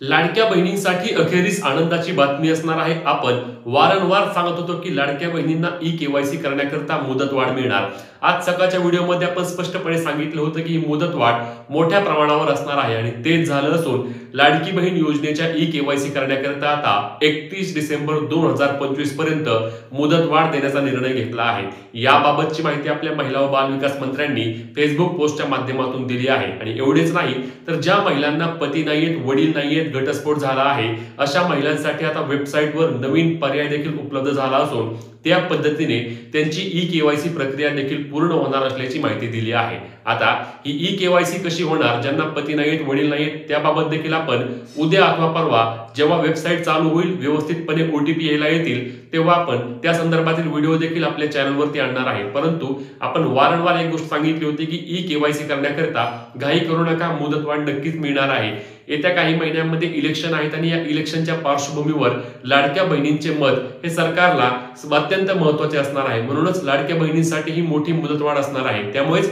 लाडक्या बहिणींसाठी अखेरीस आनंदाची बातमी असणार आहे। आपण वारंवार सांगत होतो की लाडक्या बहिणींना ई-केवायसी करण्याकरता मुदतवाढ मिळणार। आज सकाळच्या व्हिडिओमध्ये आपण स्पष्टपणे सांगितलं होतं की ही मुदतवाढ मोठ्या प्रमाणावर असणार आहे आणि तेच झालं असून लाडकी बहीण योजनेच्या ई-केवायसी करण्याकरता आता 31 डिसेंबर 2025 पर्यंत मुदतवाढ देण्याचा निर्णय घेतला आहे। याबाबतची माहिती आपल्या महिला व बाल विकास मंत्र्यांनी फेसबुक पोस्टच्या माध्यमातून दिली आहे। आणि एवढेच नाही तर ज्या महिलांना पती नाहीयेत, वडील नाहीयेत, घटस्फोट झाला आहे अशा महिलांसाठी आता वेबसाईटवर नवीन पर्याय देखील उपलब्ध झाला असून त्या पद्धतीने त्यांची ई-केवायसी प्रक्रिया देखील पूर्ण होणार असल्याची माहिती दिली आहे। आता ही ई-केवायसी कशी होणार, ज्यांना पती नाहीयेत, वडील नाहीयेत, त्याबाबत देखील आपण उद्या अथवा परवा जेव्हा वेबसाईट चालू होईल, व्यवस्थितपणे OTP यायला येतील तेव्हा आपण त्या संदर्भातील व्हिडिओ देखील आपल्या चॅनलवरती आणणार आहे। परंतु आपण वारंवार एक गोष्ट सांगितली होती की ई-केवायसी करण्याकरता घाई करू नका, मुदतवाढ नक्कीच मिळणार आहे। येत्या काही महिन्यांमध्ये इलेक्शन आहेत आणि या इलेक्शनच्या पार्श्वभूमीवर लाडक्या बहिणींचे मत हे सरकारला अत्यंत महत्त्वाचे असणार आहे। म्हणूनच लाडक्या बहिणींसाठी ही मोठी मुदतवाढ असणार आहे। त्यामुळे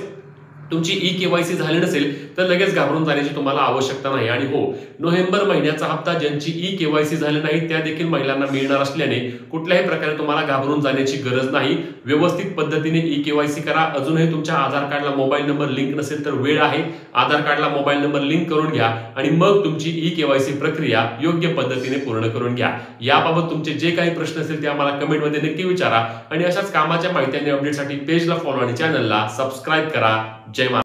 तुमची ई-केवायसी झाली नसेल तर लगेच घाबरून जाण्याची तुम्हाला आवश्यकता नाही। आणि हो, नोव्हेंबर महिन्याचा हप्ता ज्यांची ई-केवायसी झाली नाही त्या देखील महिलांना मिळणार असल्याने कुठल्याही प्रकारे तुम्हाला घाबरून जाण्याची गरज नाही। व्यवस्थित पद्धतीने ई-केवायसी करा। अजूनही तुमच्या आधार कार्डला मोबाईल नंबर लिंक नसेल तर वेळ आहे, आधार कार्डला मोबाईल नंबर लिंक करून घ्या आणि मग तुमची ई-केवायसी प्रक्रिया योग्य पद्धतीने पूर्ण करून घ्या। याबाबत तुमचे जे काही प्रश्न असतील ते आम्हाला कमेंटमध्ये नक्की विचारा आणि अशाच कामाच्या माहिती आणि अपडेटसाठी पेजला फॉलो आणि चॅनलला सबस्क्राइब करा। जय महाराष्ट्र।